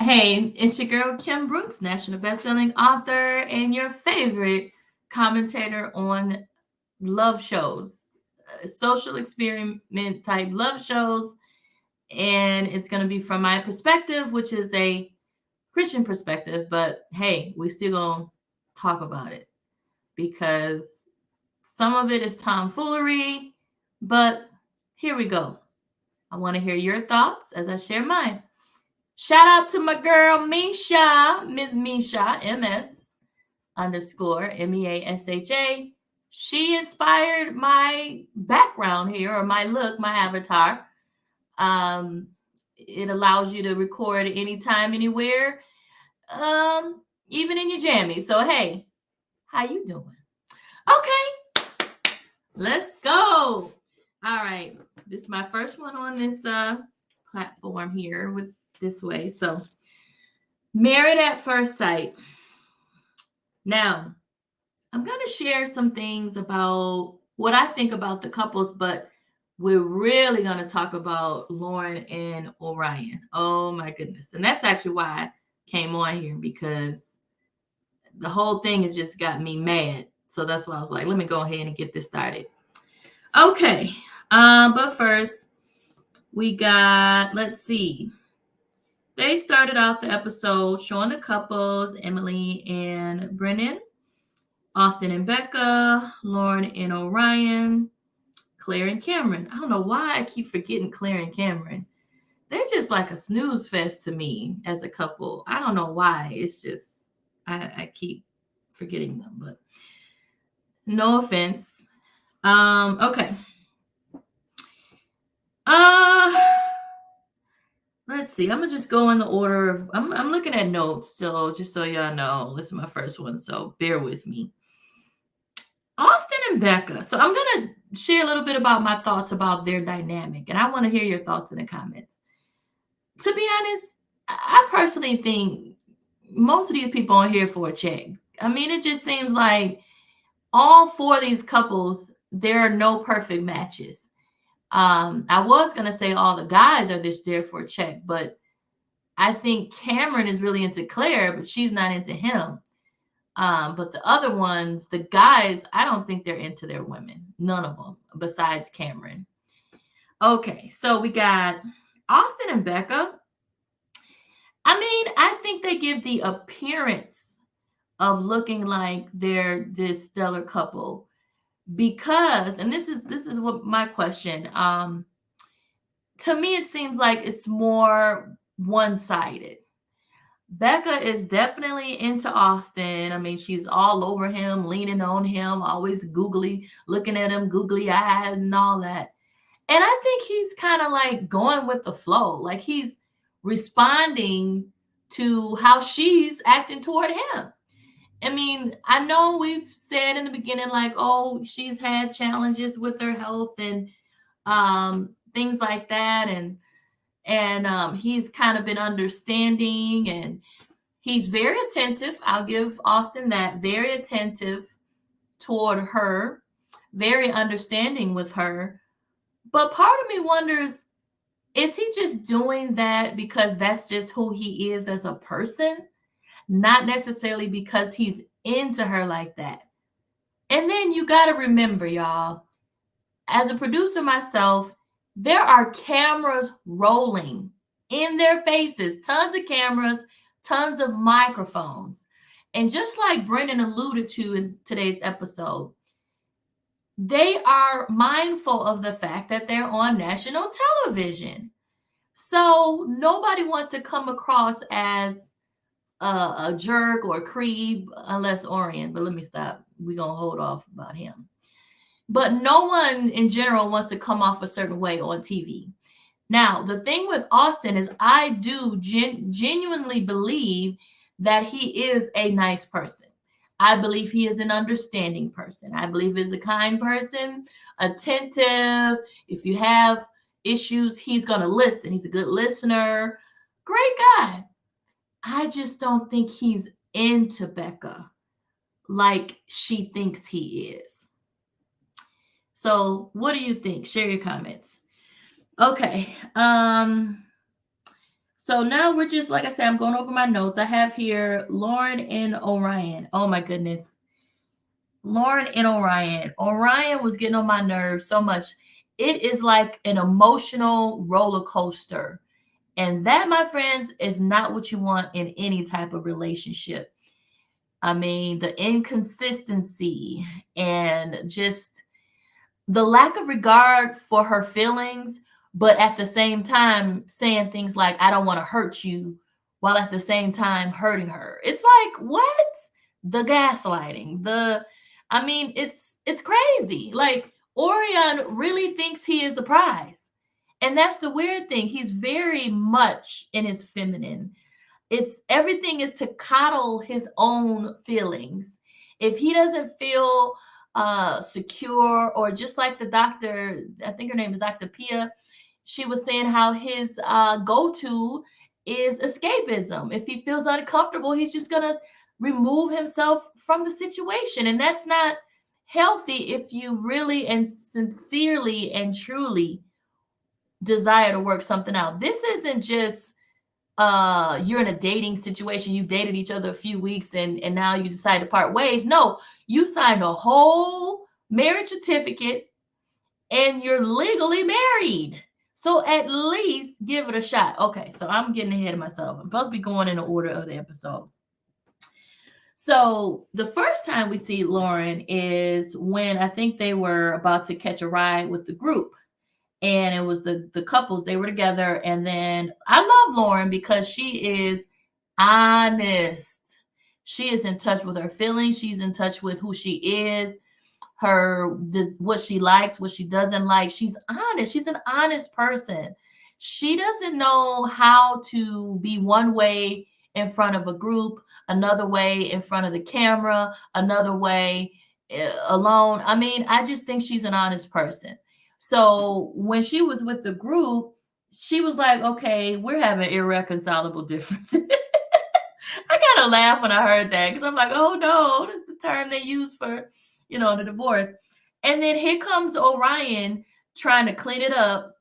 Hey, it's your girl Kim Brooks, national bestselling author and your favorite commentator on love shows, social experiment type love shows. And it's going to be from my perspective, which is a Christian perspective. But hey, we still going to talk about it because some of it is tomfoolery. But here we go. I want to hear your thoughts as I share mine. Shout out to my girl Misha, Ms. Misha, MS underscore MEASHA. She inspired my background here, or my look, my avatar. Um, it allows you to record anytime, anywhere, even in your jammies. So hey, how you doing? Okay, let's go. All right, this is my first one on this platform here with this way. So, married at first sight. Now, I'm going to share some things about what I think about the couples, but we're really going to talk about Lauren and Orion. Oh my goodness. And that's actually why I came on here, because the whole thing has just got me mad. So that's why I was like, let me go ahead and get this started. Okay. But first, we got, let's see. They started off the episode showing the couples, Emily and Brennan, Austin and Becca, Lauren and Orion, Claire and Cameron. I don't know why I keep forgetting Claire and Cameron. They're just like a snooze fest to me as a couple. I don't know why. It's just, I keep forgetting them, but no offense. Okay. Uh, let's see. I'm gonna just go in the order of. I'm looking at notes, so just so y'all know, this is my first one. So bear with me. Austin and Becca. So I'm gonna share a little bit about my thoughts about their dynamic, and I want to hear your thoughts in the comments. To be honest, I personally think most of these people are here for a check. I mean, it just seems like all four of these couples, there are no perfect matches. I was gonna say all the guys are just there for a check, but I think Cameron is really into Claire, but she's not into him. But the other ones, the guys, I don't think they're into their women. None of them, besides Cameron. Okay, so we got Austin and Becca. I mean, I think they give the appearance of looking like they're this stellar couple because, and this is what my question. To me, it seems like it's more one-sided. Becca is definitely into Austin. I mean, she's all over him, leaning on him, always googly, looking at him, googly eyed, and all that. And I think he's kind of like going with the flow. Like he's responding to how she's acting toward him. I mean, I know we've said in the beginning, like, oh, she's had challenges with her health and things like that. And he's kind of been understanding, and he's very attentive. I'll give Austin that. Very attentive toward her, very understanding with her. But part of me wonders, is he just doing that because that's just who he is as a person? Not necessarily because he's into her like that. And then you got to remember, y'all, as a producer myself, there are cameras rolling in their faces, tons of cameras, tons of microphones. And just like Brendan alluded to in today's episode, they are mindful of the fact that they're on national television. So nobody wants to come across as a jerk or a creep, unless Orion, but let me stop. We're going to hold off about him. But no one in general wants to come off a certain way on TV. Now, the thing with Austin is I do genuinely believe that he is a nice person. I believe he is an understanding person. I believe he's a kind person, attentive. If you have issues, he's going to listen. He's a good listener. Great guy. I just don't think he's into Becca like she thinks he is. So what do you think? Share your comments. Okay. So now we're just, like I said, I'm going over my notes. I have here Lauren and Orion. Oh my goodness. Lauren and Orion. Orion was getting on my nerves so much. It is like an emotional roller coaster. And that, my friends, is not what you want in any type of relationship. I mean, the inconsistency and just the lack of regard for her feelings, but at the same time saying things like, I don't want to hurt you, while at the same time hurting her. It's like, what? The gaslighting. I mean, it's crazy. Like, Orion really thinks he is a prize. And that's the weird thing. He's very much in his feminine. It's everything is to coddle his own feelings. If he doesn't feel secure, or just like the doctor, I think her name is Dr. Pia, she was saying how his go-to is escapism. If he feels uncomfortable, he's just gonna remove himself from the situation, and that's not healthy if you really and sincerely and truly desire to work something out. This isn't just you're in a dating situation, you've dated each other a few weeks, and now you decide to part ways. No, you signed a whole marriage certificate and you're legally married. So at least give it a shot. Okay, so I'm getting ahead of myself. I'm supposed to be going in the order of the episode. So the first time we see Lauren is when I think they were about to catch a ride with the group. And it was the couples, they were together. And then I love Lauren because she is honest. She is in touch with her feelings. She's in touch with who she is, what she likes, what she doesn't like. She's honest. She's an honest person. She doesn't know how to be one way in front of a group, another way in front of the camera, another way alone. I mean, I just think she's an honest person. So when she was with the group, she was like, okay, we're having irreconcilable differences. I kind of laughed when I heard that, because I'm like, oh no, that's the term they use for, the divorce. And then here comes Orion trying to clean it up,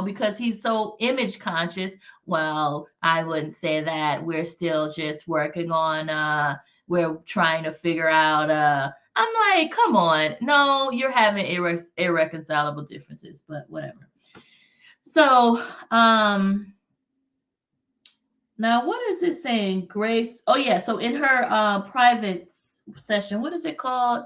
because he's so image conscious. Well, I wouldn't say that. We're still just working on, we're trying to figure out, I'm like, come on. No, you're having irreconcilable differences, but whatever. So, now what is it saying? Grace. Oh yeah. So in her private session, what is it called?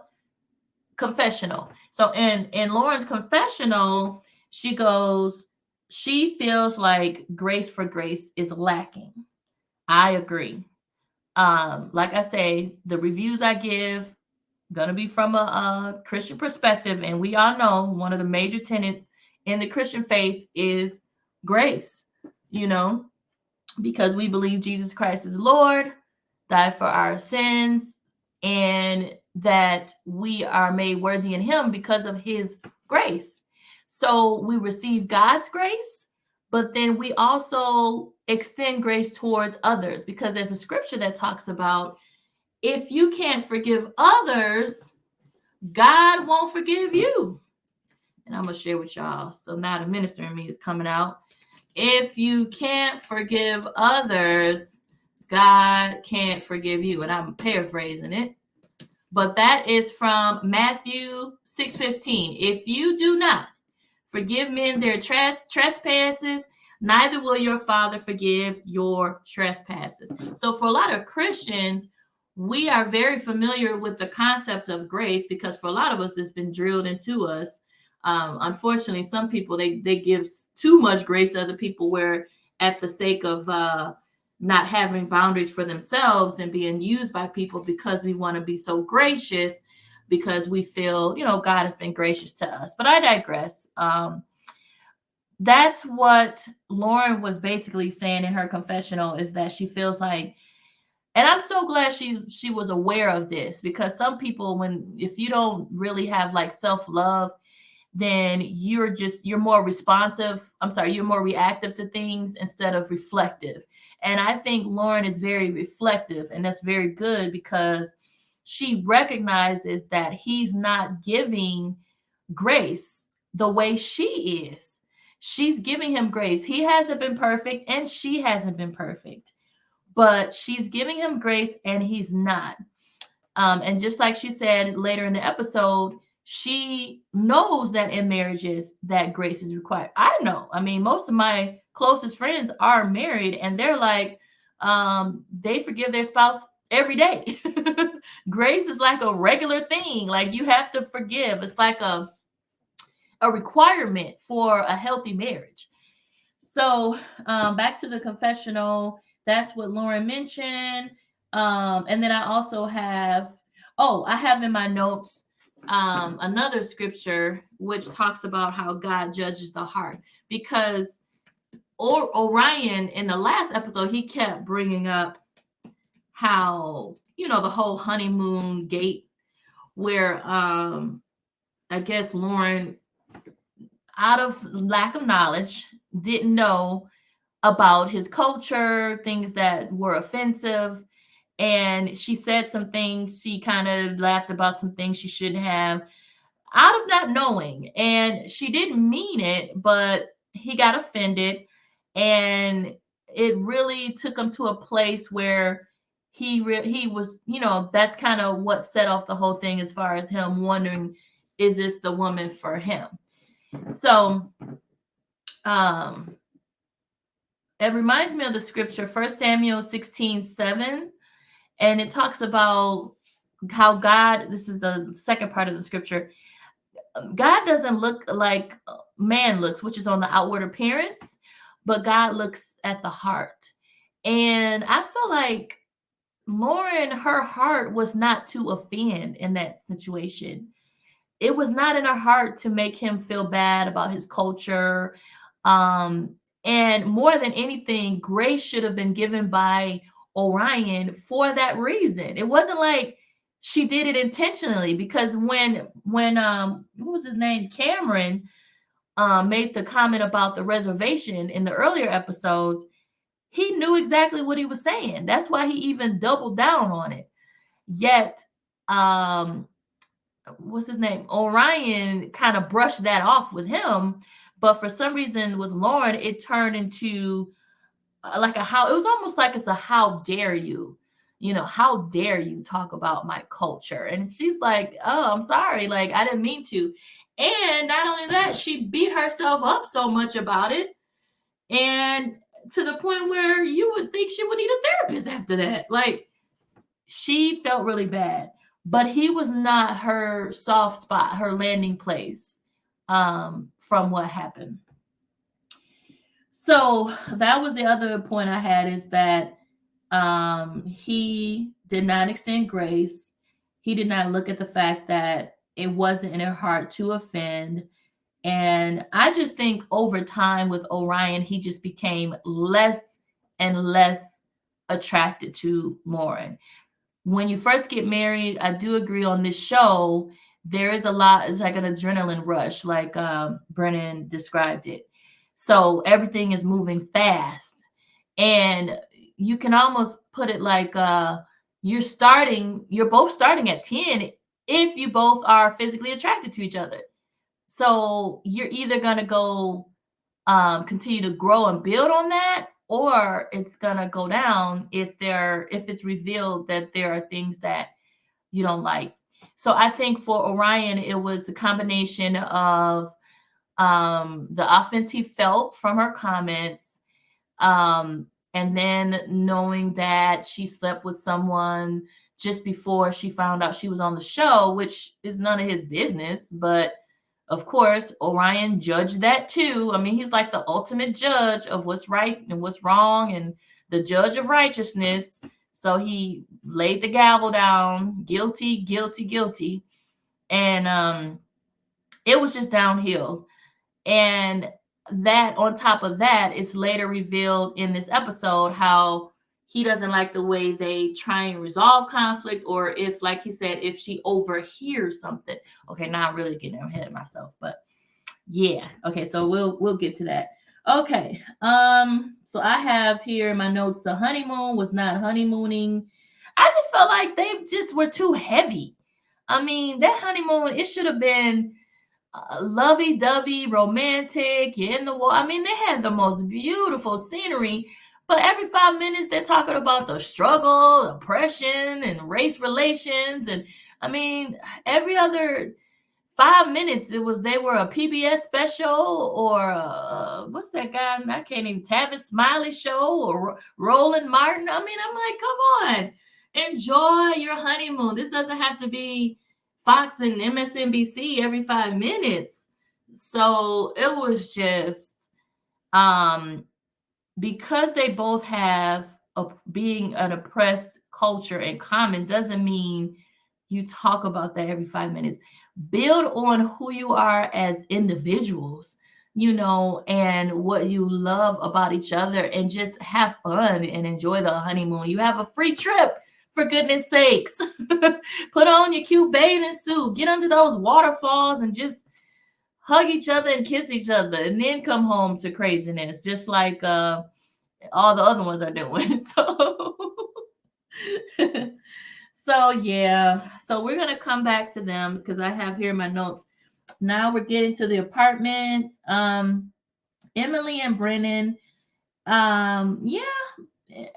Confessional. So in Lauren's confessional, she goes, she feels like grace for grace is lacking. I agree. Like I say, the reviews I give gonna be from a Christian perspective, and we all know one of the major tenets in the Christian faith is grace, because we believe Jesus Christ is Lord, died for our sins, and that we are made worthy in him because of his grace. So we receive God's grace, but then we also extend grace towards others, because there's a scripture that talks about, if you can't forgive others, God won't forgive you. And I'm going to share with y'all. So now the minister in me is coming out. If you can't forgive others, God can't forgive you. And I'm paraphrasing it. But that is from Matthew 6:15. If you do not forgive men their trespasses, neither will your Father forgive your trespasses. So for a lot of Christians, we are very familiar with the concept of grace, because for a lot of us, it's been drilled into us. Unfortunately, some people, they give too much grace to other people, where at the sake of not having boundaries for themselves and being used by people, because we want to be so gracious, because we feel, God has been gracious to us. But I digress. That's what Lauren was basically saying in her confessional, is that she feels like, and I'm so glad she was aware of this, because some people, if you don't really have like self-love, then you're more responsive. You're more reactive to things instead of reflective. And I think Lauren is very reflective, and that's very good, because she recognizes that he's not giving grace the way she is. She's giving him grace. He hasn't been perfect and she hasn't been perfect, but she's giving him grace and he's not. And just like she said later in the episode, she knows that in marriages that grace is required. I know. I mean, most of my closest friends are married and they're like, they forgive their spouse every day. Grace is like a regular thing. Like you have to forgive. It's like a requirement for a healthy marriage. So back to the confessional. That's what Lauren mentioned. And then I also have, I have in my notes another scripture which talks about how God judges the heart. Because Orion, in the last episode, he kept bringing up how, the whole honeymoon gate, where I guess Lauren, out of lack of knowledge, didn't know about his culture, things that were offensive. And she said some things, she kind of laughed about some things she shouldn't have, out of not knowing. And she didn't mean it, but he got offended. And it really took him to a place where he was, that's kind of what set off the whole thing, as far as him wondering, is this the woman for him? So it reminds me of the scripture, 1 Samuel 16:7. And it talks about how God, this is the second part of the scripture, God doesn't look like man looks, which is on the outward appearance, but God looks at the heart. And I feel like Lauren, her heart was not to offend in that situation. It was not in her heart to make him feel bad about his culture. And more than anything, grace should have been given by Orion for that reason. It wasn't like she did it intentionally, because when what was his name? Cameron made the comment about the reservation in the earlier episodes, he knew exactly what he was saying. That's why he even doubled down on it. Yet, what's his name? Orion kind of brushed that off with him, but for some reason with Lauren, it turned into like it was almost like it's a how dare you, how dare you talk about my culture? And she's like, oh, I'm sorry, like I didn't mean to. And not only that, she beat herself up so much about it, and to the point where you would think she would need a therapist after that. Like, she felt really bad, but he was not her soft spot, her landing place, from what happened. So that was the other point I had, is that he did not extend grace. He did not look at the fact that it wasn't in her heart to offend. And I just think over time with Orion, he just became less and less attracted to Lauren. When you first get married, I do agree on this show, there is a lot, it's like an adrenaline rush, like Brennan described it. So everything is moving fast. And you can almost put it like you're both starting at 10 if you both are physically attracted to each other. So you're either going to go continue to grow and build on that, or it's going to go down if it's revealed that there are things that you don't like. So I think for Orion, it was the combination of the offense he felt from her comments, and then knowing that she slept with someone just before she found out she was on the show, which is none of his business. But of course, Orion judged that too. I mean, he's like the ultimate judge of what's right and what's wrong, and the judge of righteousness. So he laid the gavel down, guilty, guilty, guilty. And it was just downhill. And that, on top of that, it's later revealed in this episode how he doesn't like the way they try and resolve conflict, or if, like he said, if she overhears something. Okay, now I'm really getting ahead of myself, but yeah. Okay, so we'll get to that. Okay. So I have here in my notes, the honeymoon was not honeymooning. I just felt like they just were too heavy. I mean, that honeymoon, it should have been lovey-dovey, romantic, you're in the water. I mean, they had the most beautiful scenery, but every 5 minutes they're talking about the struggle, oppression, and race relations. And I mean, every other 5 minutes it was they were a PBS special or what's that guy? I can't even Tavis Smiley show or Roland Martin. I mean, I'm like, come on, enjoy your honeymoon. This doesn't have to be Fox and MSNBC every 5 minutes. So it was just um because they both have being an oppressed culture in common doesn't mean you talk about that every 5 minutes. Build on who you are as individuals, and what you love about each other, and just have fun and enjoy the honeymoon. You have a free trip, for goodness sakes. Put on your cute bathing suit, get under those waterfalls, and just hug each other and kiss each other, and then come home to craziness, just like all the other ones are doing. So yeah. So we're gonna come back to them because I have here my notes. Now we're getting to the apartments. Emily and Brennan. Yeah. eh,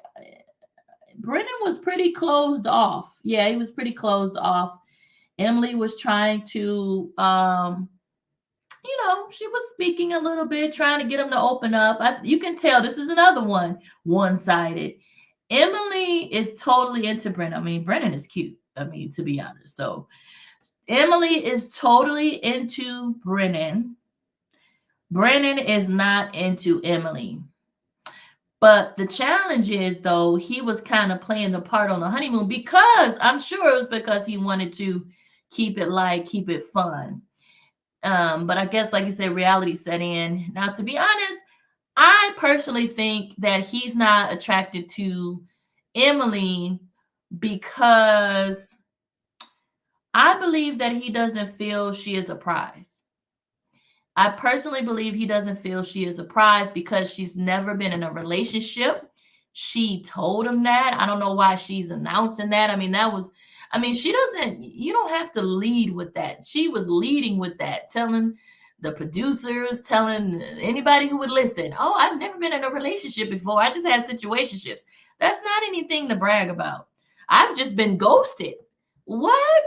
Brennan was pretty closed off. Yeah, he was pretty closed off. Emily was trying to she was speaking a little bit, trying to get him to open up. You can tell this is another one-sided. Emily is totally into Brennan. I mean, Brennan is cute. I mean, to be honest. So Emily is totally into Brennan. Brennan is not into Emily. But the challenge is, though, he was kind of playing the part on the honeymoon because I'm sure it was because he wanted to keep it light, keep it fun. But I guess, like you said, reality set in. Now, to be honest, I personally think that he's not attracted to Emily because I believe that he doesn't feel she is a prize. I personally believe he doesn't feel she is a prize because she's never been in a relationship. She told him that. I don't know why she's announcing that. I mean, she doesn't, you don't have to lead with that. She was leading with that, telling the producers, telling anybody who would listen, oh, I've never been in a relationship before. I just had situationships. That's not anything to brag about. I've just been ghosted. What?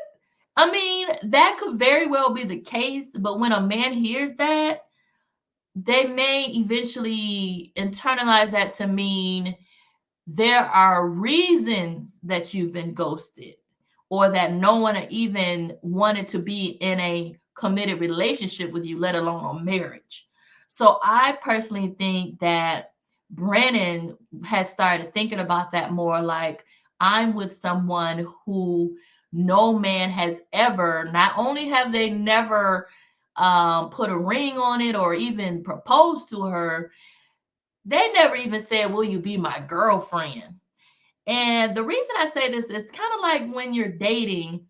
I mean, that could very well be the case, but when a man hears that, they may eventually internalize that to mean there are reasons that you've been ghosted, or that no one even wanted to be in a committed relationship with you, let alone a marriage. So I personally think that Brennan has started thinking about that more, like, I'm with someone who no man has ever, not only have they never put a ring on it or even proposed to her, they never even said, will you be my girlfriend? And the reason I say this is kind of like when you're dating,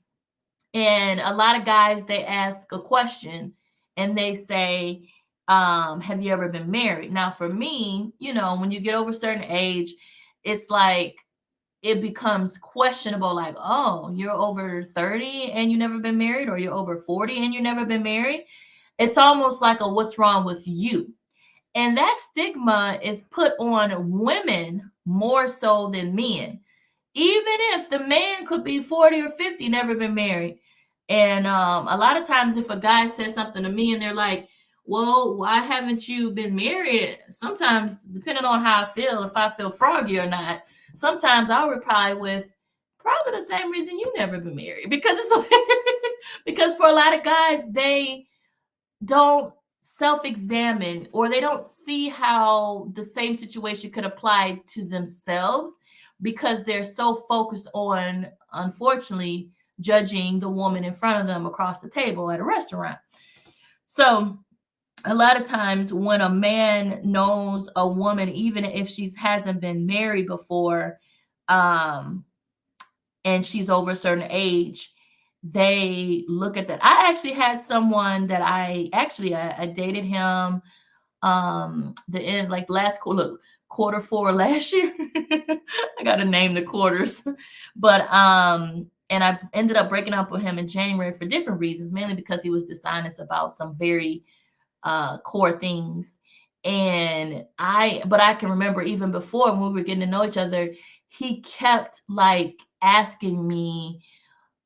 and a lot of guys, they ask a question and they say, have you ever been married? Now, for me, when you get over a certain age, it's like it becomes questionable, like, oh, you're over 30 and you never been married, or you're over 40 and you never been married. It's almost like a what's wrong with you? And that stigma is put on women more so than men. Even if the man could be 40 or 50, never been married. And a lot of times if a guy says something to me and they're like, well, why haven't you been married? Sometimes, depending on how I feel, if I feel froggy or not, sometimes I'll reply with probably the same reason you never been married. Because because for a lot of guys, they don't self-examine, or they don't see how the same situation could apply to themselves, because they're so focused on, unfortunately, judging the woman in front of them across the table at a restaurant. So a lot of times when a man knows a woman, even if she hasn't been married before, and she's over a certain age, they look at that. I actually had someone that I dated him the end, like last quarter four last year. I gotta name the quarters. But And I ended up breaking up with him in January for different reasons, mainly because he was dishonest about some very core things. But I can remember even before when we were getting to know each other, he kept like asking me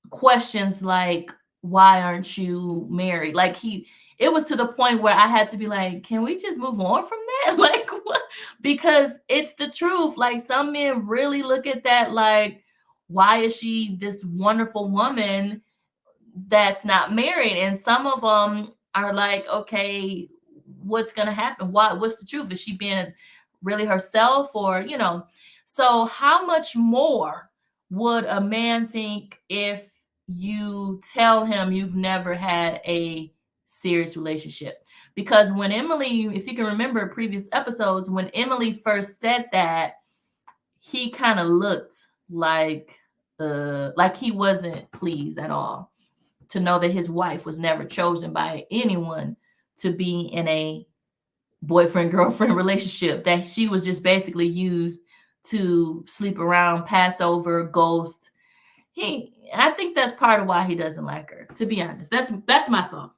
questions like, why aren't you married? Like it was to the point where I had to be like, can we just move on from that? Like, what? Because it's the truth. Like, some men really look at that like, why is she this wonderful woman that's not married? And some of them are like, okay, what's gonna happen? What's the truth? Is she being really herself, or so how much more would a man think if you tell him you've never had a serious relationship? Because when Emily, if you can remember previous episodes, when Emily first said that, he kind of looked like he wasn't pleased at all to know that his wife was never chosen by anyone to be in a boyfriend girlfriend relationship, that she was just basically used to sleep around, pass over, ghost. I think that's part of why he doesn't like her, to be honest. That's my thought.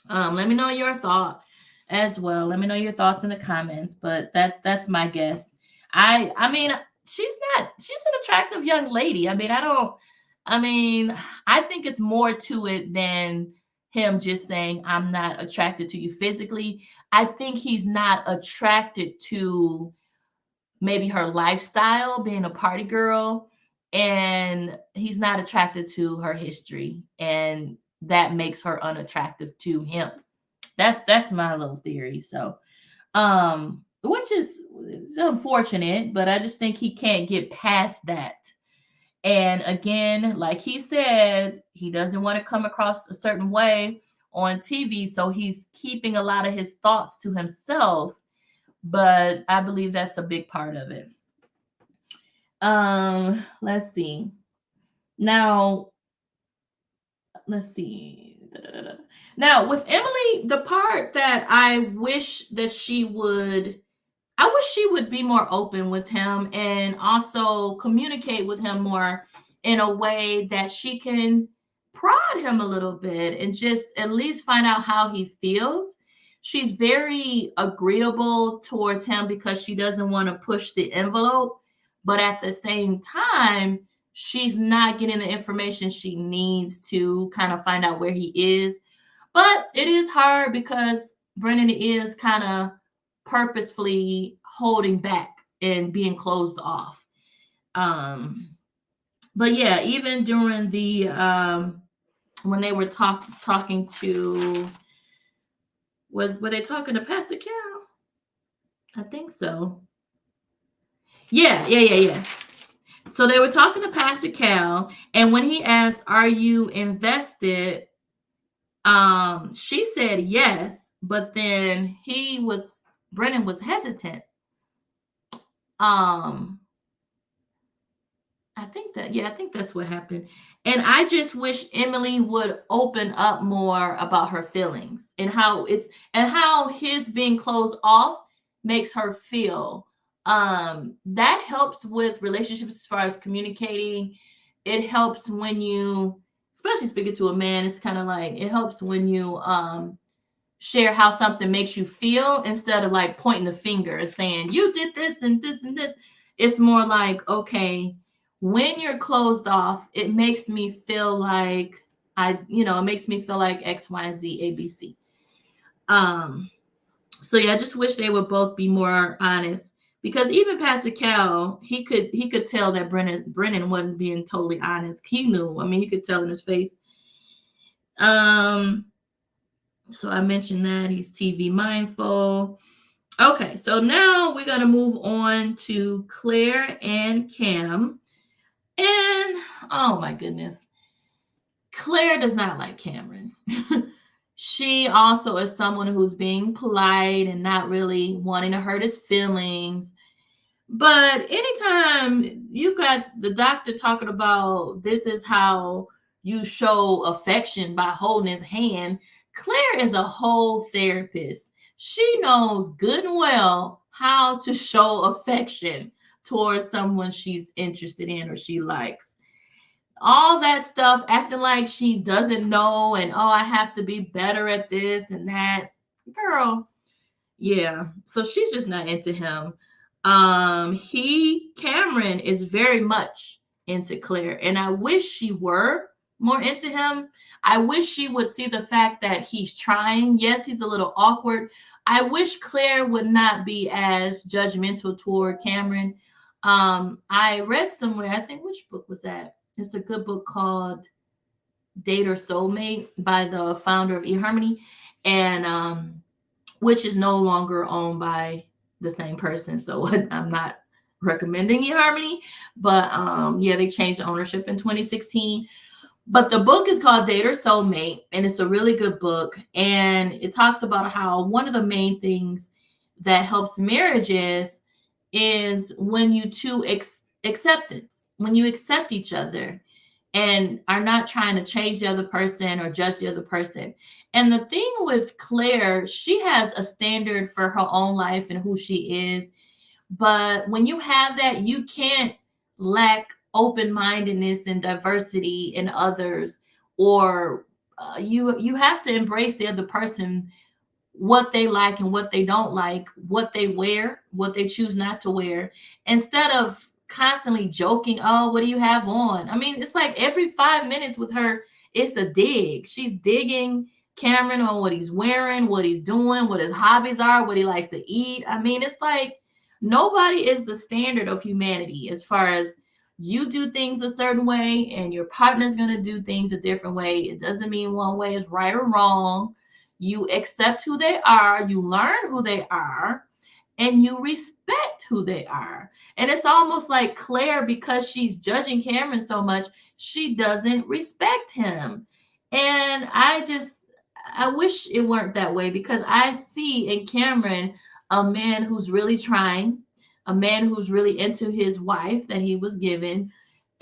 Let me know your thought as well. Let me know your thoughts in the comments, but that's my guess. I mean, she's an attractive young lady. I think it's more to it than him just saying, I'm not attracted to you physically. I think he's not attracted to maybe her lifestyle, being a party girl, and he's not attracted to her history, and that makes her unattractive to him. That's my little theory. So, which is unfortunate, but I just think he can't get past that. And again, like he said, he doesn't want to come across a certain way on TV, so he's keeping a lot of his thoughts to himself, but I believe that's a big part of it. Let's see. Now, let's see. Now, with Emily, the part that I wish she would be more open with him, and also communicate with him more in a way that she can prod him a little bit and just at least find out how he feels. She's very agreeable towards him because she doesn't want to push the envelope, but at the same time, she's not getting the information she needs to kind of find out where he is. But it is hard because Brennan is kind of purposefully holding back and being closed off. But yeah, even during the when they were talking to, were they talking to Pastor Carol? I think so. Yeah. So they were talking to Pastor Cal, and when he asked, "Are you invested?" She said yes, but then Brennan was hesitant. I think that's what happened. And I just wish Emily would open up more about her feelings and how his being closed off makes her feel. That helps with relationships as far as communicating. It helps when you, especially speaking to a man, it's kind of like it helps when you share how something makes you feel instead of like pointing the finger and saying you did this and this and this. It's more like, okay, when you're closed off, it makes me feel like it makes me feel like X, Y, Z, A, B, C. So yeah, I just wish they would both be more honest, because even Pastor Cal, he could tell that Brennan wasn't being totally honest. He knew. I mean, you could tell in his face. So I mentioned that he's TV mindful. Okay, so now we're gonna move on to Claire and Cam. And oh my goodness, Claire does not like Cameron. She also is someone who's being polite and not really wanting to hurt his feelings. But anytime you got the doctor talking about this is how you show affection by holding his hand, Claire is a whole therapist. She knows good and well how to show affection towards someone she's interested in or she likes. all that stuff, acting like she doesn't know, and oh, I have to be better at this and that. Girl, yeah. So she's just not into him. Cameron is very much into Claire, and I wish she were more into him. I wish she would see the fact that he's trying. Yes, he's a little awkward. I wish Claire would not be as judgmental toward Cameron. I read somewhere, I think, which book was that? It's a good book called Date or Soulmate by the founder of eHarmony, and which is no longer owned by the same person. So I'm not recommending eHarmony, but yeah, they changed the ownership in 2016. But the book is called Date or Soulmate, and it's a really good book. And it talks about how one of the main things that helps marriages is when you two acceptance, when you accept each other and are not trying to change the other person or judge the other person. And the thing with Claire, she has a standard for her own life and who she is. But when you have that, you can't lack open-mindedness and diversity in others, or you have to embrace the other person, what they like and what they don't like, what they wear, what they choose not to wear, instead of constantly joking, oh, what do you have on? I mean, it's like every 5 minutes with her, it's a dig. She's digging Cameron on what he's wearing, what he's doing, what his hobbies are, what he likes to eat. I mean, it's like nobody is the standard of humanity as far as you do things a certain way and your partner's going to do things a different way. It doesn't mean one way is right or wrong. You accept who they are, you learn who they are, and you respect who they are. And it's almost like Claire, because she's judging Cameron so much, she doesn't respect him. And I wish it weren't that way, because I see in Cameron a man who's really trying, a man who's really into his wife that he was given.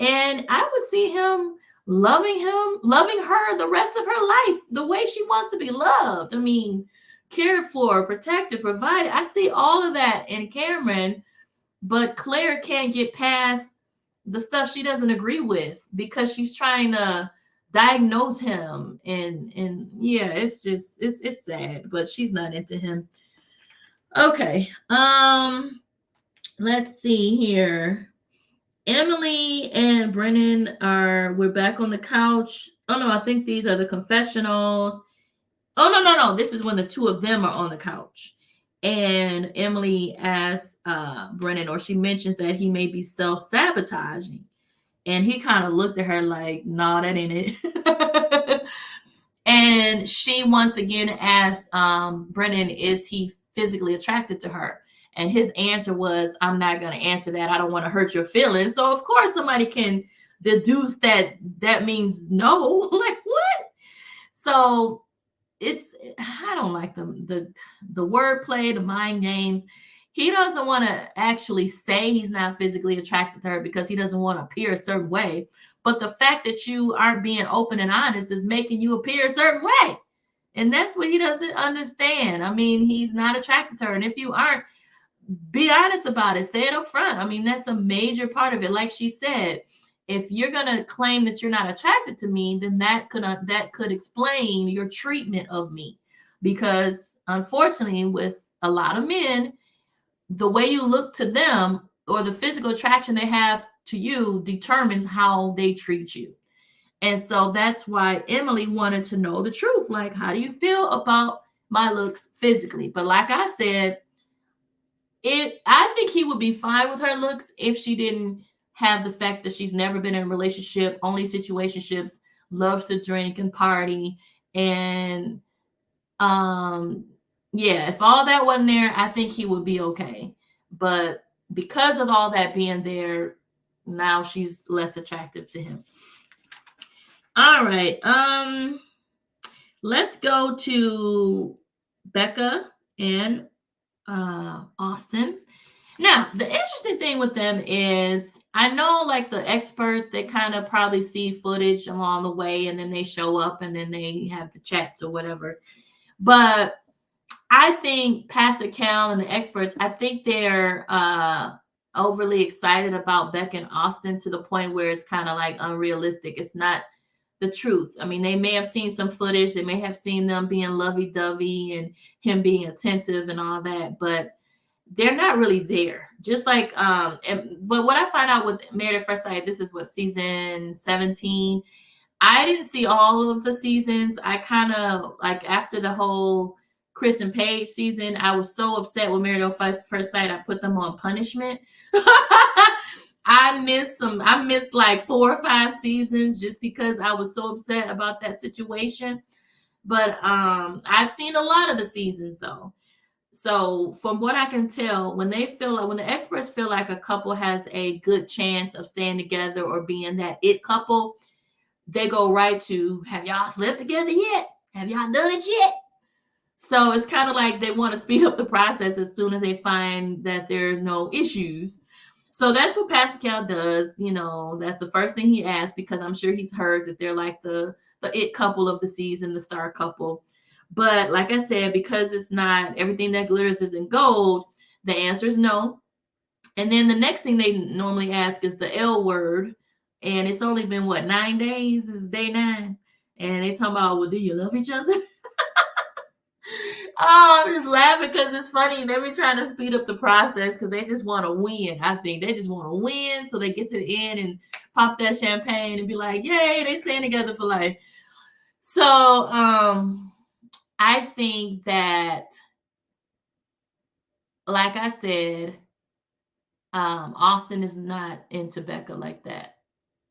And I would see him, loving her the rest of her life, the way she wants to be loved. I mean, cared for, protected, provided. I see all of that in Cameron, but Claire can't get past the stuff she doesn't agree with because she's trying to diagnose him. And yeah, it's sad, but she's not into him. Okay. Let's see here. Emily and Brennan we're back on the couch. Oh no, I think these are the confessionals. Oh no. This is when the two of them are on the couch. And Emily asks Brennan, or she mentions that he may be self-sabotaging. And he kind of looked at her like, nah, that ain't it. And she once again asked Brennan, is he physically attracted to her? And his answer was, I'm not going to answer that. I don't want to hurt your feelings. So of course somebody can deduce that means no. Like what? So I don't like the wordplay, the mind games. He doesn't want to actually say he's not physically attracted to her because he doesn't want to appear a certain way. But the fact that you aren't being open and honest is making you appear a certain way. And that's what he doesn't understand. I mean, he's not attracted to her. And if you aren't, be honest about it. Say it up front. I mean, that's a major part of it. Like she said, if you're going to claim that you're not attracted to me, then that could explain your treatment of me. Because unfortunately, with a lot of men, the way you look to them or the physical attraction they have to you determines how they treat you. And so that's why Emily wanted to know the truth. Like, how do you feel about my looks physically? But like I said, I think he would be fine with her looks if she didn't have the fact that she's never been in a relationship, only situationships, loves to drink and party. And yeah, if all that wasn't there, I think he would be okay. But because of all that being there, now she's less attractive to him. All right. Let's go to Becca and Austin. Now, the interesting thing with them is, I know like the experts, they kind of probably see footage along the way and then they show up and then they have the chats or whatever. But I think Pastor Cal and the experts, I think they're overly excited about Beck and Austin to the point where it's kind of like unrealistic. It's not the truth. I mean, they may have seen some footage, they may have seen them being lovey-dovey and him being attentive and all that, but they're not really there. Just like but what I find out with Married at First Sight, this is what, season 17. I didn't see all of the seasons. I kind of like, after the whole Chris and Paige season, I was so upset with Married at First Sight, I put them on punishment. I missed like 4 or 5 seasons just because I was so upset about that situation. But I've seen a lot of the seasons though. So from what I can tell, when the experts feel like a couple has a good chance of staying together or being that it couple, they go right to, have y'all slept together yet? Have y'all done it yet? So it's kind of like they want to speed up the process as soon as they find that there are no issues. So that's what Pascal does. You know, that's the first thing he asks, because I'm sure he's heard that they're like the it couple of the season, the star couple. But like I said, because it's not everything that glitters isn't gold, the answer is no. And then the next thing they normally ask is the L word. And it's only been, what, 9 days? This is day 9. And they talking about, well, do you love each other? Oh, I'm just laughing because it's funny. They be trying to speed up the process because they just want to win. I think they just want to win so they get to the end and pop that champagne and be like, yay, they staying together for life. So I think that, like I said, Austin is not into Becca like that.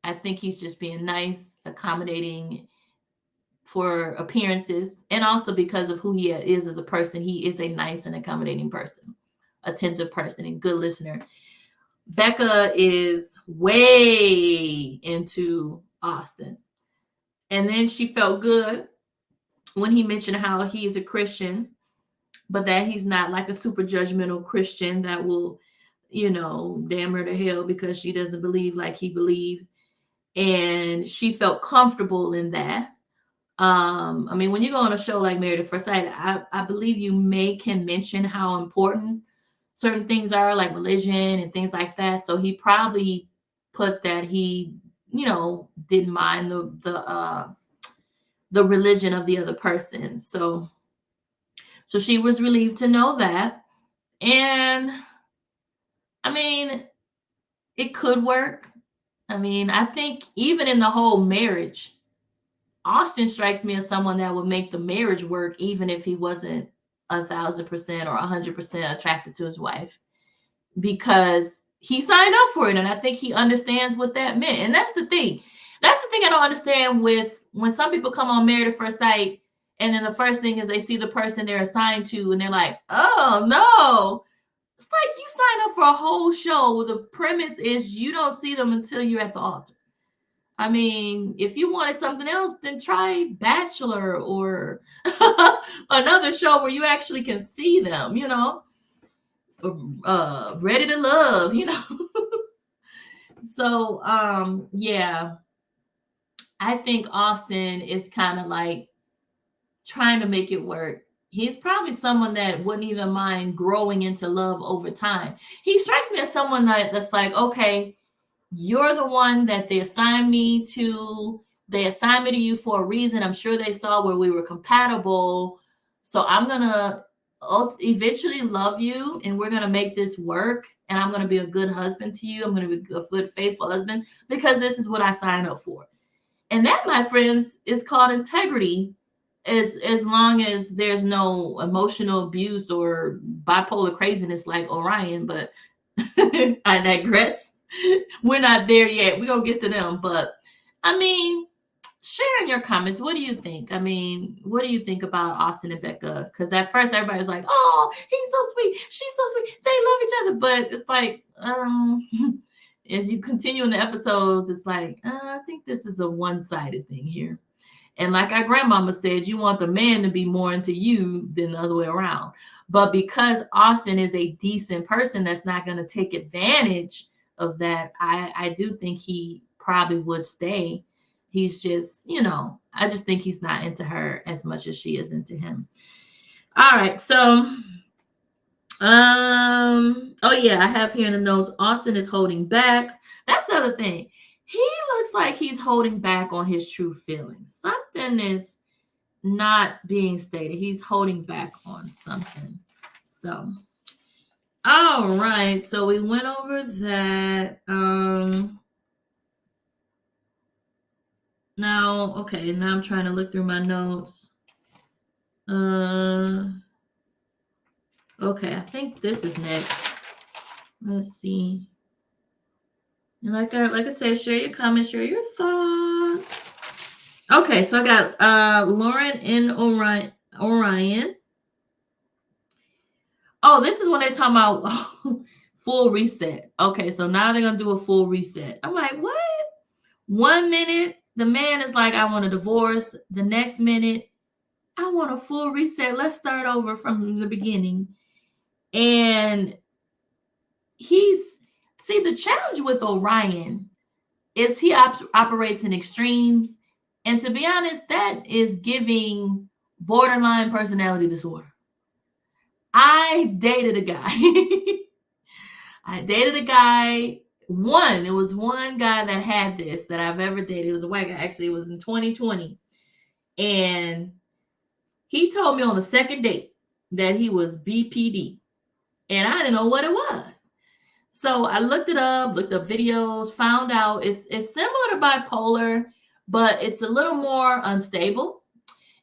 I think he's just being nice, accommodating for appearances, and also because of who he is as a person. He is a nice and accommodating person, attentive person, and good listener. Becca is way into Austin. And then she felt good when he mentioned how he's a Christian, but that he's not like a super judgmental Christian that will, damn her to hell because she doesn't believe like he believes. And she felt comfortable in that. I mean, when you go on a show like Married at First Sight, I believe you can mention how important certain things are, like religion and things like that. So he probably put that he, didn't mind the religion of the other person. So she was relieved to know that. And I mean, it could work. I mean, I think even in the whole marriage, Austin strikes me as someone that would make the marriage work, even if he wasn't 1,000% or 100% attracted to his wife, because he signed up for it. And I think he understands what that meant. And that's the thing. That's the thing I don't understand with when some people come on Married at First Sight, and then the first thing is they see the person they're assigned to, and they're like, oh, no. It's like you sign up for a whole show where the premise is you don't see them until you're at the altar. I mean, if you wanted something else, then try Bachelor or another show where you actually can see them, Ready to Love, So, yeah, I think Austin is kind of like trying to make it work. He's probably someone that wouldn't even mind growing into love over time. He strikes me as someone that's like, okay, you're the one that they assigned me to. They assigned me to you for a reason. I'm sure they saw where we were compatible. So I'm going to eventually love you, and we're going to make this work. And I'm going to be a good husband to you. I'm going to be a good, faithful husband because this is what I signed up for. And that, my friends, is called integrity, as long as there's no emotional abuse or bipolar craziness like Orion. But I digress. We're not there yet. We're going to get to them. But, I mean, share in your comments. What do you think? I mean, what do you think about Austin and Becca? Because at first everybody was like, oh, he's so sweet. She's so sweet. They love each other. But it's like, as you continue in the episodes, it's like, I think this is a one-sided thing here. And like our grandmama said, you want the man to be more into you than the other way around. But because Austin is a decent person that's not going to take advantage of that, I do think he probably would stay. He's just, I just think he's not into her as much as she is into him. All right. So Oh yeah, I have here in the notes. Austin is holding back. That's the other thing. He looks like he's holding back on his true feelings. Something is not being stated. He's holding back on something. So, all right. So we went over that. Now, okay. Now I'm trying to look through my notes. Okay. I think this is next. Let's see. And like I said, share your comments, share your thoughts. Okay, so I got Lauren in Orion. Oh, this is when they're talking about full reset. Okay, so now they're gonna do a full reset. I'm like, what? 1 minute, the man is like, I want a divorce. The next minute, I want a full reset. Let's start over from the beginning. And the challenge with Orion is he operates in extremes. And to be honest, that is giving borderline personality disorder. I dated a guy. It was one guy that had this that I've ever dated. It was a white guy. Actually, it was in 2020. And he told me on the second date that he was BPD. And I didn't know what it was. So I looked up videos, found out it's similar to bipolar, but it's a little more unstable.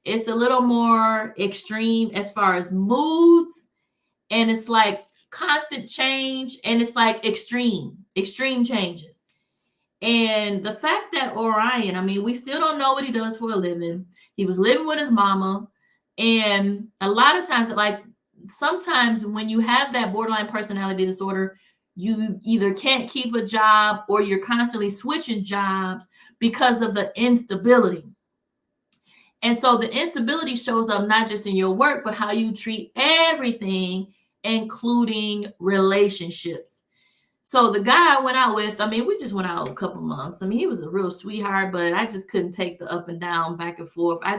It's a little more extreme as far as moods, and it's like constant change, and it's like extreme changes. And the fact that Orion, I mean, we still don't know what he does for a living. He was living with his mama, and a lot of times, like sometimes when you have that borderline personality disorder, you either can't keep a job or you're constantly switching jobs because of the instability. And so the instability shows up not just in your work, but how you treat everything, including relationships. So the guy I went out with, I mean, we just went out a couple months. I mean, he was a real sweetheart, but I just couldn't take the up and down, back and forth. I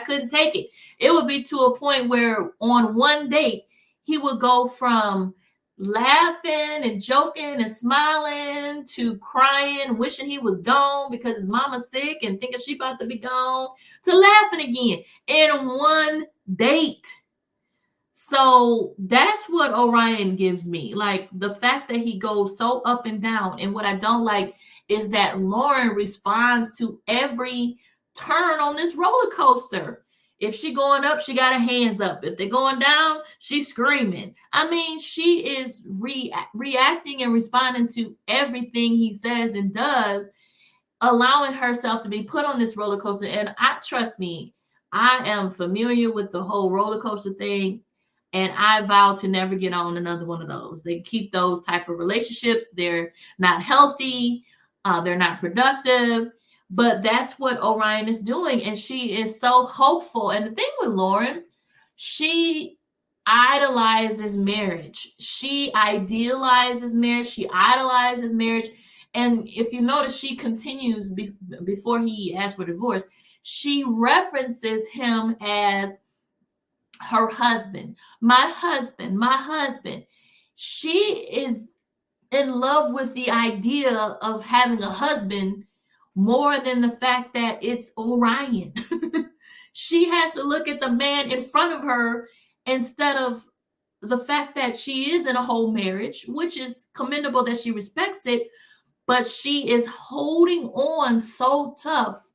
couldn't take it. It would be to a point where on one date, he would go from laughing and joking and smiling to crying, wishing he was gone because his mama's sick and thinking she about to be gone, to laughing again in one date. So that's what Orion gives me. Like the fact that he goes so up and down. And what I don't like is that Lauren responds to every turn on this roller coaster. If she going up, she got her hands up. If they're going down, she's screaming. I mean, she is reacting and responding to everything he says and does, allowing herself to be put on this roller coaster. And trust me, I am familiar with the whole roller coaster thing. And I vow to never get on another one of those. They keep those type of relationships. They're not healthy. They're not productive. But that's what Orion is doing. And she is so hopeful. And the thing with Lauren, she idolizes marriage. She idealizes marriage. She idolizes marriage. And if you notice, she continues before he asks for divorce. She references him as her husband, my husband, my husband. She is in love with the idea of having a husband more than the fact that it's Orion. She has to look at the man in front of her instead of the fact that she is in a whole marriage, which is commendable that she respects it, but she is holding on so tough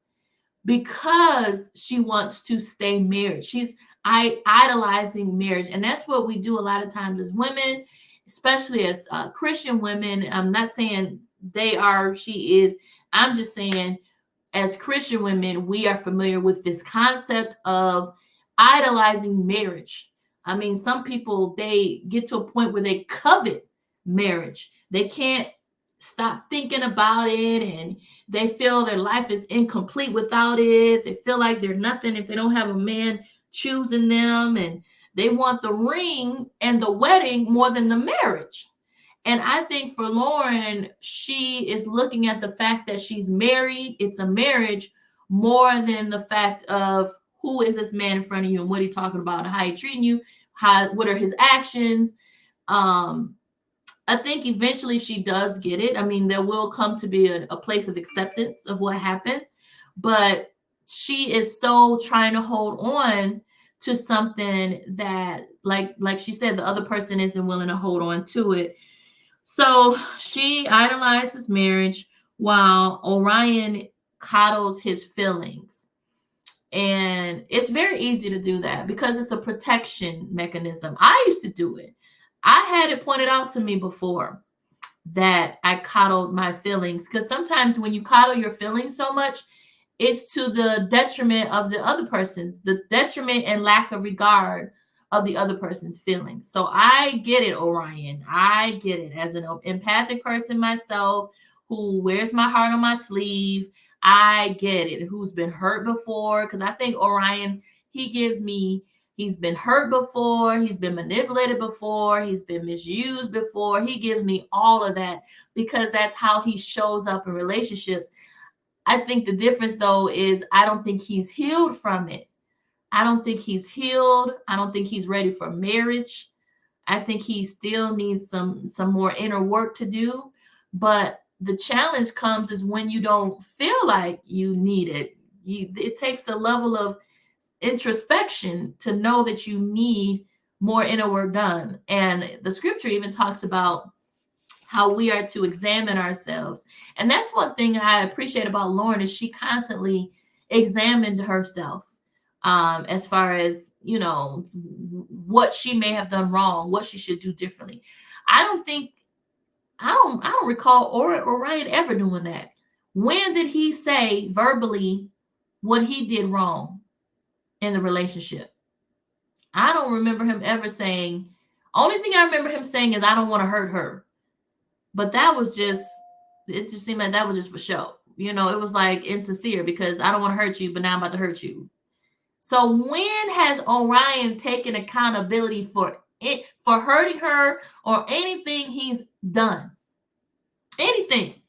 because she wants to stay married. She's idolizing marriage. And that's what we do a lot of times as women, especially as Christian women. I'm not saying they are, she is. I'm just saying as Christian women, we are familiar with this concept of idolizing marriage. I mean, some people, they get to a point where they covet marriage. They can't stop thinking about it, and they feel their life is incomplete without it. They feel like they're nothing if they don't have a man choosing them, and they want the ring and the wedding more than the marriage. And I think for Lauren, she is looking at the fact that she's married, it's a marriage, more than the fact of who is this man in front of you and what he's talking about and how he's treating you, what are his actions. I think eventually she does get it. I mean, there will come to be a place of acceptance of what happened, but she is so trying to hold on to something that, like she said, the other person isn't willing to hold on to it. So she idolizes marriage while Orion coddles his feelings. And it's very easy to do that because it's a protection mechanism. I used to do it. I had it pointed out to me before that I coddled my feelings, because sometimes when you coddle your feelings so much, it's to the detriment of the other person's, the detriment and lack of regard of the other person's feelings. So I get it, Orion. I get it. As an empathic person myself who wears my heart on my sleeve, I get it. Who's been hurt before? Because I think Orion, he's been hurt before, he's been manipulated before, he's been misused before. He gives me all of that because that's how he shows up in relationships. I think the difference, though, is I don't think he's healed from it. I don't think he's healed. I don't think he's ready for marriage. I think he still needs some more inner work to do. But the challenge comes is when you don't feel like you need it. It takes a level of introspection to know that you need more inner work done. And the scripture even talks about how we are to examine ourselves. And that's one thing I appreciate about Lauren, is she constantly examined herself, as far as, what she may have done wrong, what she should do differently. I don't recall Orion ever doing that. When did he say verbally what he did wrong in the relationship? I don't remember him ever saying. Only thing I remember him saying is, I don't want to hurt her. But it just seemed like that was just for show. It was like insincere, because I don't want to hurt you, but now I'm about to hurt you. So when has Orion taken accountability for hurting her or anything he's done? Anything.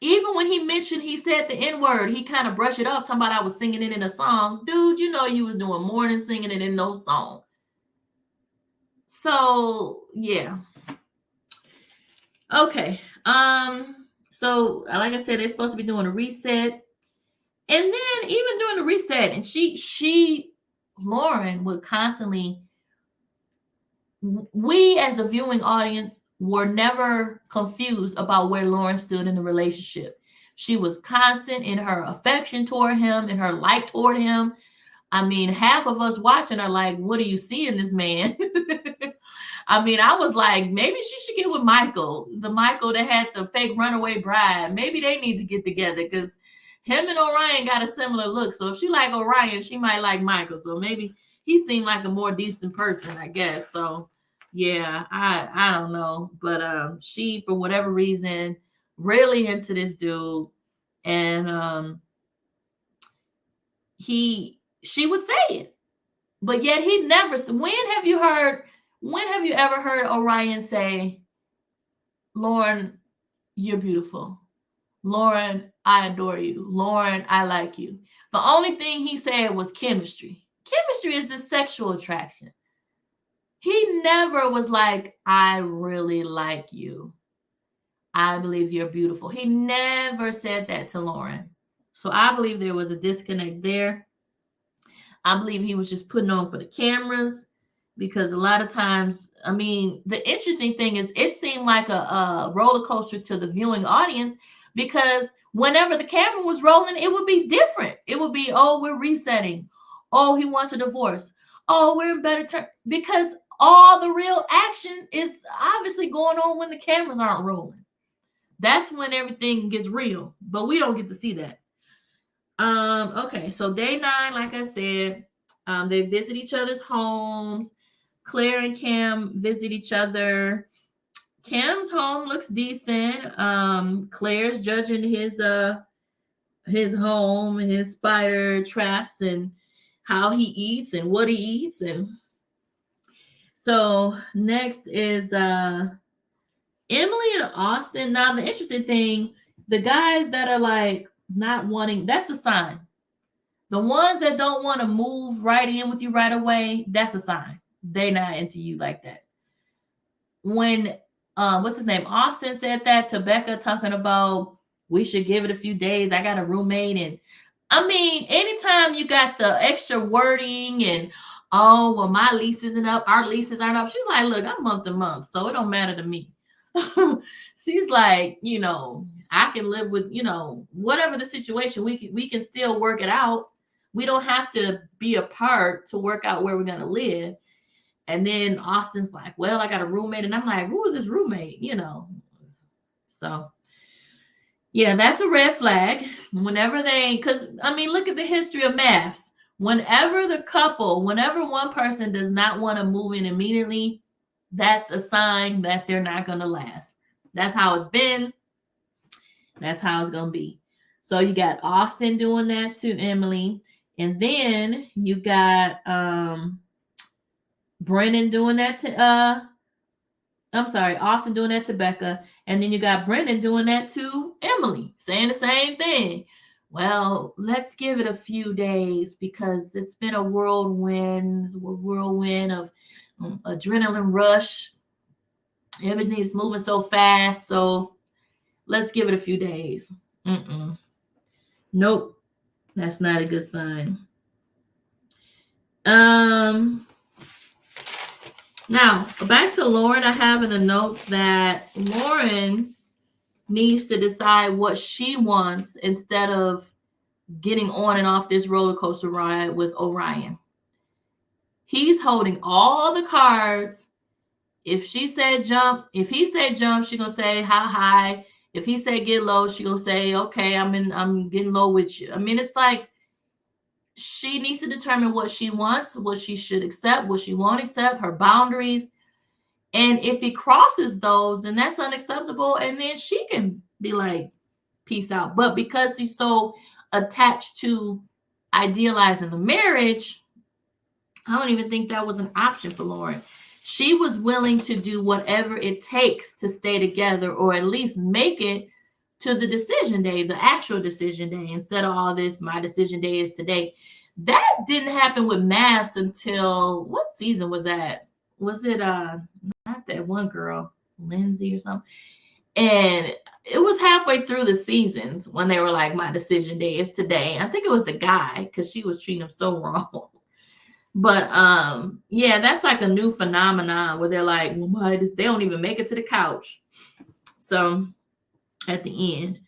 Even when he said the N-word, he kind of brushed it off, talking about I was singing it in a song. Dude, you was doing more than singing it in no song. So, yeah. Okay. So like I said, they're supposed to be doing a reset. And then even during the reset, and Lauren would constantly, we as the viewing audience were never confused about where Lauren stood in the relationship. She was constant in her affection toward him and her like toward him. I mean, half of us watching are like, what do you see in this man? I mean, I was like, maybe she should get with Michael, the Michael that had the fake runaway bride. Maybe they need to get together, because him and Orion got a similar look. So if she like Orion, she might like Michael. So maybe he seemed like a more decent person, I guess. So yeah, I don't know. But she, for whatever reason, really into this dude. And she would say it. But yet he never. When have you ever heard Orion say, Lauren, you're beautiful. Lauren, I adore you. Lauren, I like you. The only thing he said was chemistry. Chemistry is just sexual attraction. He never was like, I really like you. I believe you're beautiful. He never said that to Lauren. So I believe there was a disconnect there. I believe he was just putting on for the cameras, because a lot of times, I mean, the interesting thing is it seemed like a roller coaster to the viewing audience, because whenever the camera was rolling, it would be different. It would be, oh, we're resetting. Oh, he wants a divorce. Oh, we're in better terms. Because all the real action is obviously going on when the cameras aren't rolling. That's when everything gets real, but we don't get to see that. Okay, so day 9, like I said, they visit each other's homes. Claire and Cam visit each other. Cam's home looks decent. Claire's judging his home and his spider traps and how he eats and what he eats. And so next is Emily and Austin. Now the interesting thing, the guys that are like not wanting, that's a sign. The ones that don't want to move right in with you right away, that's a sign. They're not into you like that. when what's his name? Austin said that to Becca, talking about we should give it a few days. I got a roommate. And I mean, anytime you got the extra wording and oh well, my lease isn't up, our leases aren't up. She's like, look, I'm month to month, so it don't matter to me. She's like, I can live with, whatever the situation, we can still work it out. We don't have to be apart to work out where we're gonna live. And then Austin's like, well, I got a roommate. And I'm like, who is this roommate? So yeah, that's a red flag. Because I mean, look at the history of maths. Whenever one person does not want to move in immediately, that's a sign that they're not going to last. That's how it's been. That's how it's going to be. So you got Austin doing that to Emily. And then you got Brennan doing that to Austin doing that to Becca. And then you got Brennan doing that to Emily, saying the same thing. Well, let's give it a few days because it's been a whirlwind of adrenaline rush. Everything is moving so fast. So let's give it a few days. Nope. That's not a good sign. Now, back to Lauren. I have in the notes that Lauren needs to decide what she wants instead of getting on and off this roller coaster ride with Orion. He's holding all the cards. If he said jump, she's gonna say how high. If he said get low, she's gonna say, okay, I'm getting low with you. I mean, it's like she needs to determine what she wants, what she should accept, what she won't accept, her boundaries. And if he crosses those, then that's unacceptable. And then she can be like, peace out. But because she's so attached to idealizing the marriage, I don't even think that was an option for Lauren. She was willing to do whatever it takes to stay together, or at least make it to the decision day, the actual decision day, instead of all this, my decision day is today. That didn't happen with maths until, what season was that? Was it not that one girl, Lindsay or something? And it was halfway through the seasons when they were like, my decision day is today. I think it was the guy, because she was treating him so wrong. But yeah, that's like a new phenomenon where they're like, well, they don't even make it to the couch. So at the end.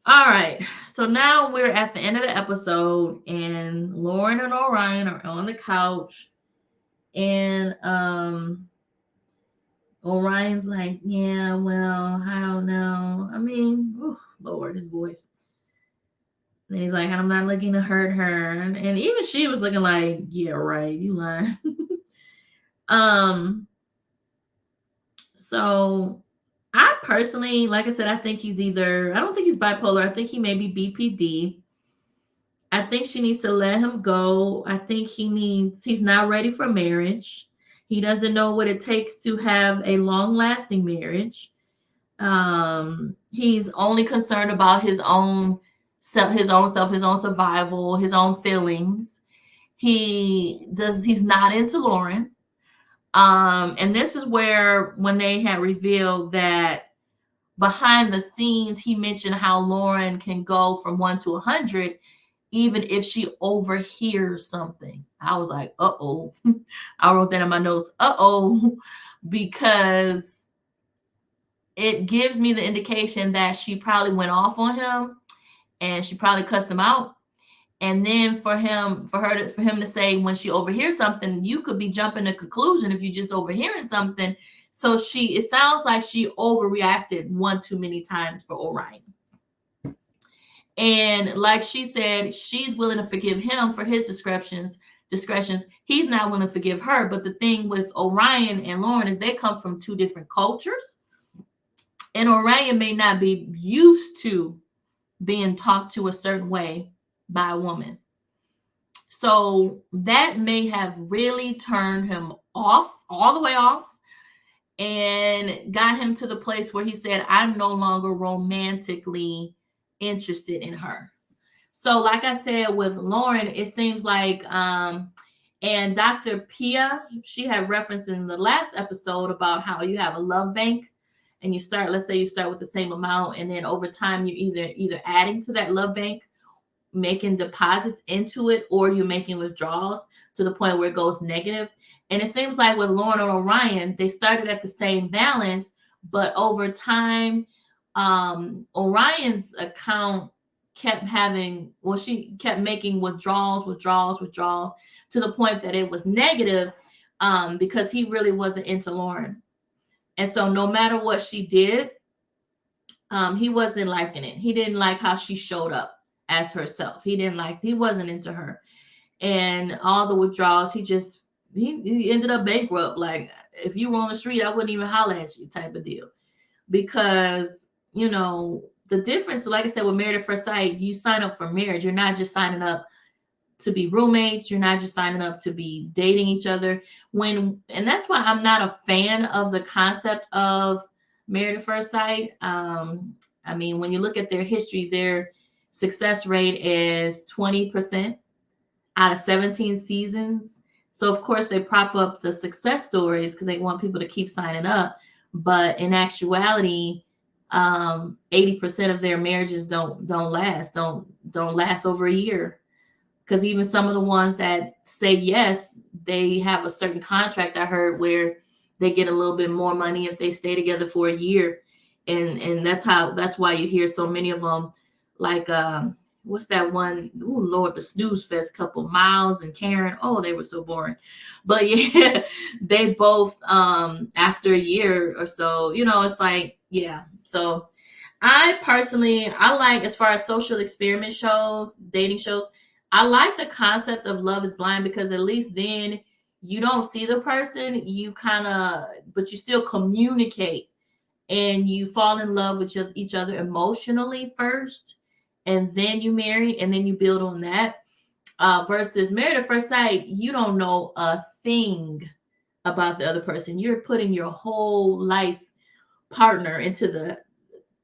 All right. So now we're at the end of the episode, and Lauren and Orion are on the couch. And Orion's like, yeah, well, I don't know. I mean, Lord, his voice. And he's like, I'm not looking to hurt her. And even she was looking like, yeah, right, you lying. So I personally, like I said, I think I don't think he's bipolar. I think he may be BPD. I think she needs to let him go. I think he's not ready for marriage. He doesn't know what it takes to have a long-lasting marriage. He's only concerned about his own self, his own survival, his own feelings. He's not into Lauren. And this is where, when they had revealed that behind the scenes, he mentioned how Lauren can go from 1 to 100 even if she overhears something. I was like, uh-oh. I wrote that in my notes, uh-oh, because it gives me the indication that she probably went off on him and she probably cussed him out. And then for him to say, when she overhears something, you could be jumping to conclusion if you just overhearing something. So it sounds like she overreacted one too many times for Orion. And like she said, she's willing to forgive him for his discretions. He's not willing to forgive her. But the thing with Orion and Lauren is they come from two different cultures. And Orion may not be used to being talked to a certain way by a woman. So that may have really turned him off, all the way off, and got him to the place where he said, I'm no longer romantically interested in her. So like I said, with Lauren, it seems like And Dr. Pia, she had referenced in the last episode about how you have a love bank and you start, let's say you start with the same amount, and then over time you're either adding to that love bank, making deposits into it, or you're making withdrawals to the point where it goes negative. And it seems like with Lauren and Orion, they started at the same balance, but over time, Orion's account kept having, well, she kept making withdrawals to the point that it was negative, because he really wasn't into Lauren. And so no matter what she did, he wasn't liking it. He didn't like how she showed up as herself. He wasn't into her. And all the withdrawals, he ended up bankrupt. Like, if you were on the street, I wouldn't even holler at you, type of deal. Because, the difference, like I said, with Married at First Sight, you sign up for marriage. You're not just signing up to be roommates. You're not just signing up to be dating each other. And that's why I'm not a fan of the concept of Married at First Sight. I mean, when you look at their history, their success rate is 20% out of 17 seasons. So of course they prop up the success stories because they want people to keep signing up. But in actuality, 80% of their marriages don't last over a year. Because even some of the ones that say yes, they have a certain contract, I heard, where they get a little bit more money if they stay together for a year. And that's why you hear so many of them, like, what's that one? Oh, Lord, the Snooze Fest couple, Miles and Karen. Oh, they were so boring. But yeah, they both, after a year or so, it's like, yeah. So I personally, like, as far as social experiment shows, dating shows, I like the concept of Love is Blind, because at least then you don't see the person, but you still communicate and you fall in love with each other emotionally first, and then you marry, and then you build on that. Versus Married at First Sight, you don't know a thing about the other person. You're putting your whole life partner into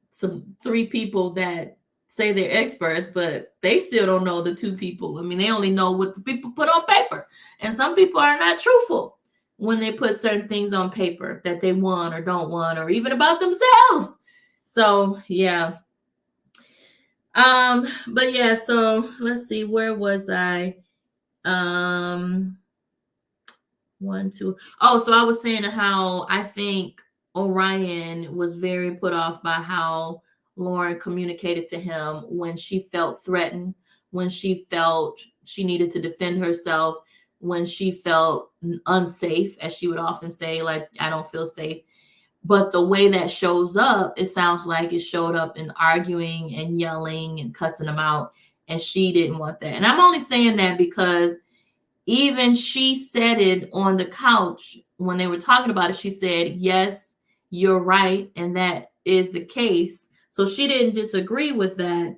some three people that say they're experts, but they still don't know the two people. I mean, they only know what the people put on paper. And some people are not truthful when they put certain things on paper that they want or don't want, or even about themselves. So yeah. But yeah, so let's see, where was I? One, two. Oh, so I was saying how I think Orion was very put off by how Lauren communicated to him when she felt threatened, when she felt she needed to defend herself, when she felt unsafe, as she would often say, like, I don't feel safe. But the way that shows up, it sounds like it showed up in arguing and yelling and cussing him out. And she didn't want that. And I'm only saying that because even she said it on the couch when they were talking about it. She said, yes, you're right. And that is the case. So she didn't disagree with that.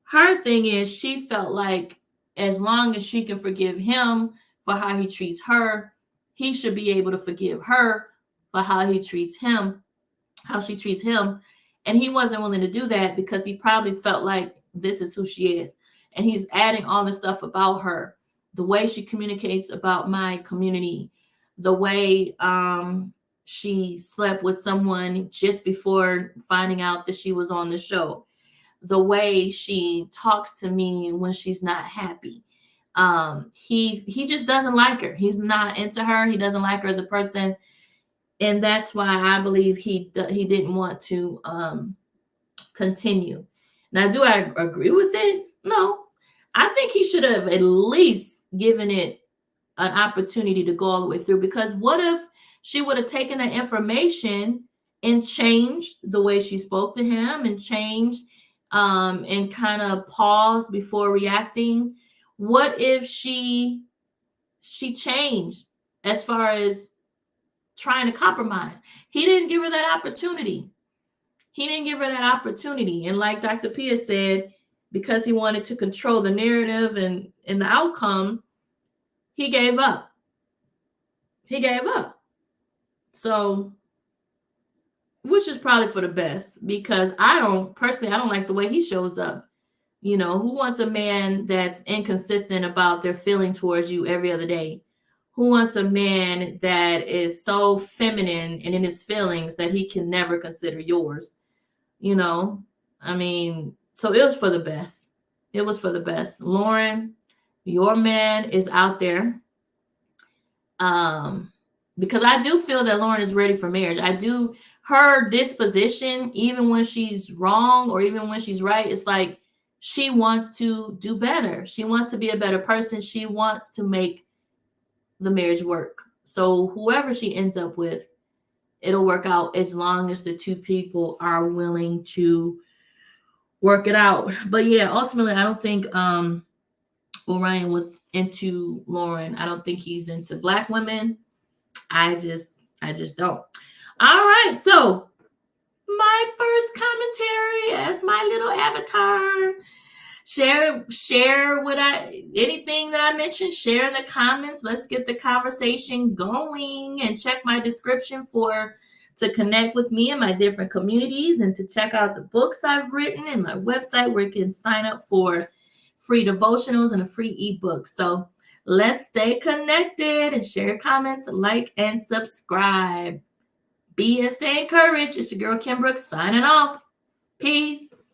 Her thing is, she felt like as long as she can forgive him for how he treats her, he should be able to forgive her for how she treats him. And he wasn't willing to do that because he probably felt like this is who she is. And he's adding all this stuff about her, the way she communicates about my community, the way she slept with someone just before finding out that she was on the show, the way she talks to me when she's not happy. He just doesn't like her. He's not into her. He doesn't like her as a person. And that's why I believe he didn't want to continue. Now, do I agree with it? No. I think he should have at least given it an opportunity to go all the way through, because what if she would have taken the information and changed the way she spoke to him and changed and kind of paused before reacting? What if she changed as far as trying to compromise? He didn't give her that opportunity. And like Dr. Pia said, because he wanted to control the narrative and the outcome, he gave up. So, which is probably for the best, because I don't like the way he shows up. You know, who wants a man that's inconsistent about their feeling towards you every other day? Who wants a man that is so feminine and in his feelings that he can never consider yours? You know, I mean, so it was for the best. It was for the best. Lauren, your man is out there. Um, because I do feel that Lauren is ready for marriage. I do. Her disposition, even when she's wrong or even when she's right, it's like she wants to do better. She wants to be a better person. She wants to make the marriage work. So whoever she ends up with, it'll work out as long as the two people are willing to work it out. But yeah, ultimately, I don't think Orion was into Lauren. I don't think he's into black women. I just don't. All right, so my first commentary as my little avatar. Share what anything that I mentioned, share in the comments. Let's get the conversation going, and check my description to connect with me and my different communities, and to check out the books I've written and my website where you can sign up for free devotionals and a free ebook. So let's stay connected and share comments, like, and subscribe. Be and stay encouraged. It's your girl Kim Brooks signing off. Peace.